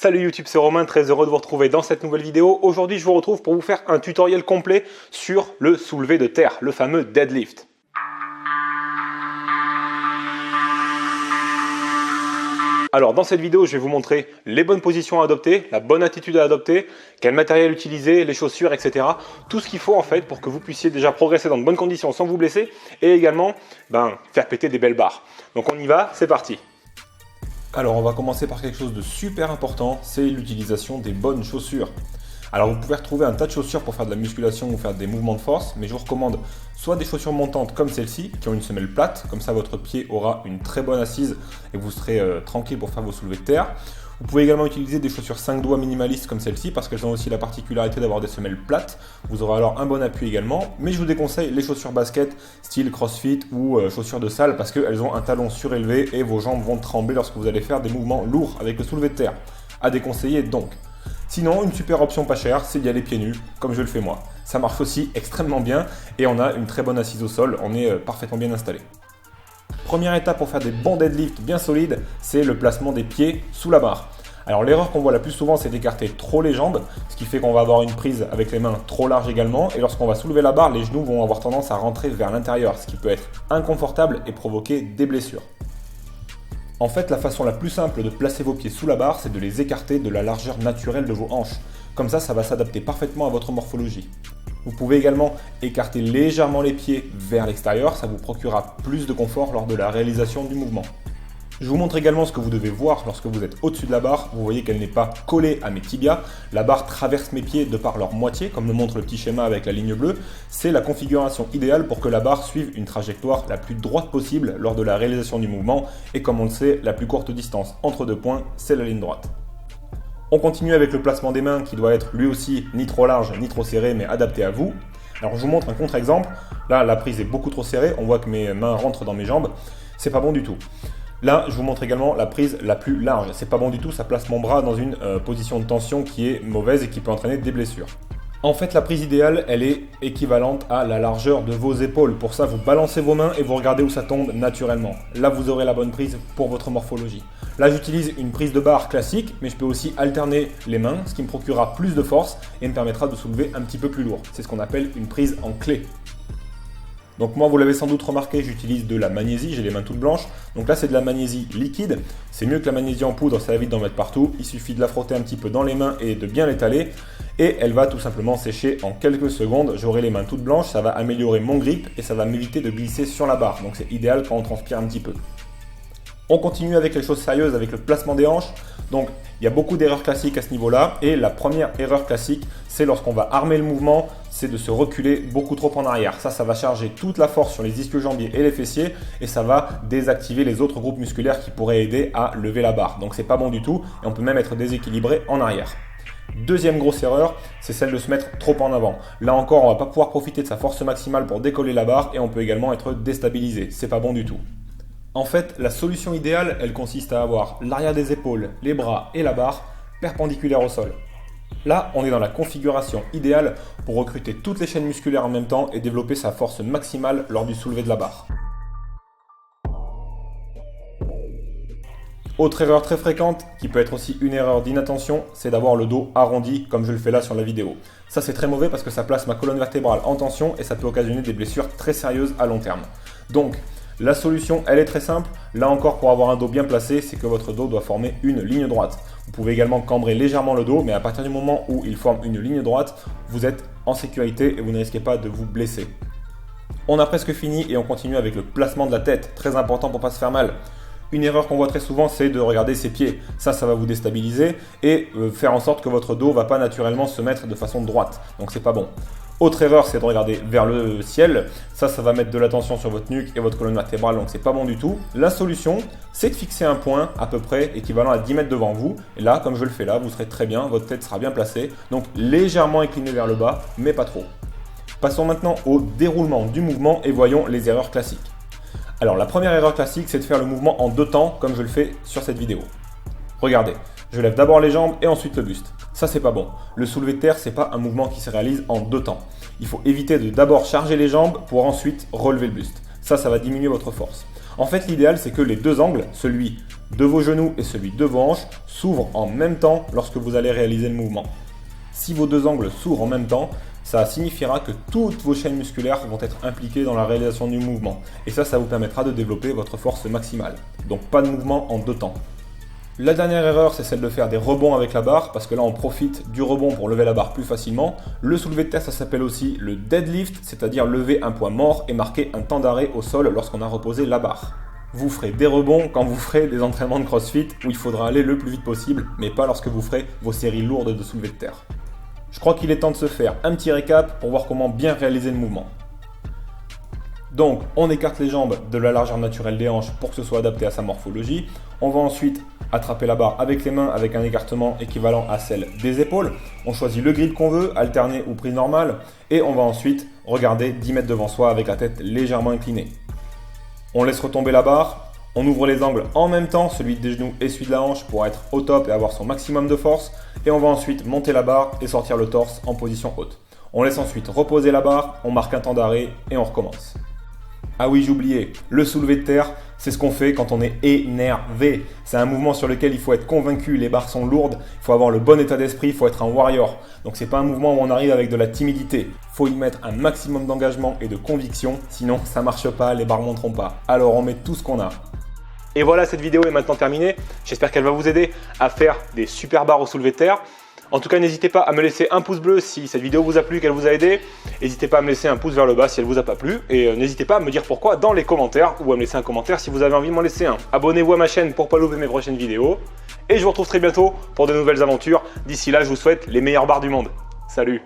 Salut YouTube, c'est Romain, très heureux de vous retrouver dans cette nouvelle vidéo. Aujourd'hui, je vous retrouve pour vous faire un tutoriel complet sur le soulevé de terre, le fameux deadlift. Alors dans cette vidéo, je vais vous montrer les bonnes positions à adopter, la bonne attitude à adopter, quel matériel utiliser, les chaussures, etc. Tout ce qu'il faut en fait pour que vous puissiez déjà progresser dans de bonnes conditions sans vous blesser et également faire péter des belles barres. Donc on y va, c'est parti. Alors on va commencer par quelque chose de super important, c'est l'utilisation des bonnes chaussures. Alors vous pouvez retrouver un tas de chaussures pour faire de la musculation ou faire des mouvements de force, mais je vous recommande soit des chaussures montantes comme celle-ci, qui ont une semelle plate, comme ça votre pied aura une très bonne assise et vous serez tranquille pour faire vos soulevés de terre. Vous pouvez également utiliser des chaussures 5 doigts minimalistes comme celle-ci, parce qu'elles ont aussi la particularité d'avoir des semelles plates. Vous aurez alors un bon appui également, mais je vous déconseille les chaussures basket style crossfit ou chaussures de salle, parce qu'elles ont un talon surélevé et vos jambes vont trembler lorsque vous allez faire des mouvements lourds avec le soulevé de terre. À déconseiller donc. Sinon, une super option pas chère, c'est d'y aller pieds nus, comme je le fais moi. Ça marche aussi extrêmement bien et on a une très bonne assise au sol, on est parfaitement bien installé. Première étape pour faire des bons deadlifts bien solides, c'est le placement des pieds sous la barre. Alors l'erreur qu'on voit la plus souvent, c'est d'écarter trop les jambes, ce qui fait qu'on va avoir une prise avec les mains trop large également, et lorsqu'on va soulever la barre, les genoux vont avoir tendance à rentrer vers l'intérieur, ce qui peut être inconfortable et provoquer des blessures. En fait, la façon la plus simple de placer vos pieds sous la barre, c'est de les écarter de la largeur naturelle de vos hanches. Comme ça va s'adapter parfaitement à votre morphologie. Vous pouvez également écarter légèrement les pieds vers l'extérieur, ça vous procurera plus de confort lors de la réalisation du mouvement. Je vous montre également ce que vous devez voir lorsque vous êtes au-dessus de la barre. Vous voyez qu'elle n'est pas collée à mes tibias. La barre traverse mes pieds de par leur moitié, comme le montre le petit schéma avec la ligne bleue. C'est la configuration idéale pour que la barre suive une trajectoire la plus droite possible lors de la réalisation du mouvement. Et comme on le sait, la plus courte distance entre deux points, c'est la ligne droite. On continue avec le placement des mains qui doit être lui aussi ni trop large ni trop serré, mais adapté à vous. Alors je vous montre un contre-exemple. Là, la prise est beaucoup trop serrée. On voit que mes mains rentrent dans mes jambes. C'est pas bon du tout. Là, je vous montre également la prise la plus large. C'est pas bon du tout, ça place mon bras dans une position de tension qui est mauvaise et qui peut entraîner des blessures. En fait, la prise idéale, elle est équivalente à la largeur de vos épaules. Pour ça, vous balancez vos mains et vous regardez où ça tombe naturellement. Là, vous aurez la bonne prise pour votre morphologie. Là, j'utilise une prise de barre classique, mais je peux aussi alterner les mains, ce qui me procurera plus de force et me permettra de soulever un petit peu plus lourd. C'est ce qu'on appelle une prise en clé. Donc moi, vous l'avez sans doute remarqué, j'utilise de la magnésie, j'ai les mains toutes blanches. Donc là, c'est de la magnésie liquide. C'est mieux que la magnésie en poudre, ça évite d'en mettre partout. Il suffit de la frotter un petit peu dans les mains et de bien l'étaler. Et elle va tout simplement sécher en quelques secondes. J'aurai les mains toutes blanches, ça va améliorer mon grip et ça va m'éviter de glisser sur la barre. Donc c'est idéal quand on transpire un petit peu. On continue avec les choses sérieuses, avec le placement des hanches. Donc il y a beaucoup d'erreurs classiques à ce niveau-là. Et la première erreur classique, c'est lorsqu'on va armer le mouvement, c'est de se reculer beaucoup trop en arrière. Ça va charger toute la force sur les ischio-jambiers et les fessiers et ça va désactiver les autres groupes musculaires qui pourraient aider à lever la barre. Donc c'est pas bon du tout et on peut même être déséquilibré en arrière. Deuxième grosse erreur, c'est celle de se mettre trop en avant. Là encore, on va pas pouvoir profiter de sa force maximale pour décoller la barre et on peut également être déstabilisé. C'est pas bon du tout. En fait, la solution idéale, elle consiste à avoir l'arrière des épaules, les bras et la barre perpendiculaires au sol. Là, on est dans la configuration idéale pour recruter toutes les chaînes musculaires en même temps et développer sa force maximale lors du soulevé de la barre. Autre erreur très fréquente, qui peut être aussi une erreur d'inattention, c'est d'avoir le dos arrondi comme je le fais là sur la vidéo. Ça c'est très mauvais parce que ça place ma colonne vertébrale en tension et ça peut occasionner des blessures très sérieuses à long terme. Donc, la solution, elle est très simple. Là encore, pour avoir un dos bien placé, c'est que votre dos doit former une ligne droite. Vous pouvez également cambrer légèrement le dos, mais à partir du moment où il forme une ligne droite, vous êtes en sécurité et vous ne risquez pas de vous blesser. On a presque fini et on continue avec le placement de la tête, très important pour ne pas se faire mal. Une erreur qu'on voit très souvent, c'est de regarder ses pieds. Ça va vous déstabiliser et faire en sorte que votre dos ne va pas naturellement se mettre de façon droite. Donc c'est pas bon. Autre erreur, c'est de regarder vers le ciel. Ça va mettre de la tension sur votre nuque et votre colonne vertébrale, donc c'est pas bon du tout. La solution, c'est de fixer un point à peu près équivalent à 10 mètres devant vous. Et là, comme je le fais là, vous serez très bien, votre tête sera bien placée. Donc légèrement inclinée vers le bas, mais pas trop. Passons maintenant au déroulement du mouvement et voyons les erreurs classiques. Alors la première erreur classique, c'est de faire le mouvement en deux temps, comme je le fais sur cette vidéo. Regardez, je lève d'abord les jambes et ensuite le buste. Ça, c'est pas bon. Le soulevé de terre, c'est pas un mouvement qui se réalise en deux temps. Il faut éviter de d'abord charger les jambes pour ensuite relever le buste. Ça va diminuer votre force. En fait, l'idéal, c'est que les deux angles, celui de vos genoux et celui de vos hanches s'ouvrent en même temps lorsque vous allez réaliser le mouvement. Si vos deux angles s'ouvrent en même temps, ça signifiera que toutes vos chaînes musculaires vont être impliquées dans la réalisation du mouvement. Et ça vous permettra de développer votre force maximale. Donc pas de mouvement en deux temps. La dernière erreur, c'est celle de faire des rebonds avec la barre, parce que là on profite du rebond pour lever la barre plus facilement. Le soulevé de terre, ça s'appelle aussi le deadlift, c'est-à-dire lever un poids mort et marquer un temps d'arrêt au sol lorsqu'on a reposé la barre. Vous ferez des rebonds quand vous ferez des entraînements de crossfit où il faudra aller le plus vite possible, mais pas lorsque vous ferez vos séries lourdes de soulevé de terre. Je crois qu'il est temps de se faire un petit récap pour voir comment bien réaliser le mouvement. Donc, on écarte les jambes de la largeur naturelle des hanches pour que ce soit adapté à sa morphologie. On va ensuite attraper la barre avec les mains avec un écartement équivalent à celle des épaules. On choisit le grip qu'on veut, alterné ou prise normale. Et on va ensuite regarder 10 mètres devant soi avec la tête légèrement inclinée. On laisse retomber la barre. On ouvre les angles en même temps, celui des genoux et celui de la hanche pour être au top et avoir son maximum de force. Et on va ensuite monter la barre et sortir le torse en position haute. On laisse ensuite reposer la barre, on marque un temps d'arrêt et on recommence. Ah oui, j'ai oublié, le soulevé de terre, c'est ce qu'on fait quand on est énervé. C'est un mouvement sur lequel il faut être convaincu, les barres sont lourdes, il faut avoir le bon état d'esprit, il faut être un warrior. Donc c'est pas un mouvement où on arrive avec de la timidité. Il faut y mettre un maximum d'engagement et de conviction, sinon ça marche pas, les barres monteront pas. Alors on met tout ce qu'on a. Et voilà, cette vidéo est maintenant terminée. J'espère qu'elle va vous aider à faire des super barres au soulevé de terre. En tout cas, n'hésitez pas à me laisser un pouce bleu si cette vidéo vous a plu, qu'elle vous a aidé. N'hésitez pas à me laisser un pouce vers le bas si elle vous a pas plu. Et n'hésitez pas à me dire pourquoi dans les commentaires ou à me laisser un commentaire si vous avez envie de m'en laisser un. Abonnez-vous à ma chaîne pour ne pas louper mes prochaines vidéos. Et je vous retrouve très bientôt pour de nouvelles aventures. D'ici là, je vous souhaite les meilleures barres du monde. Salut!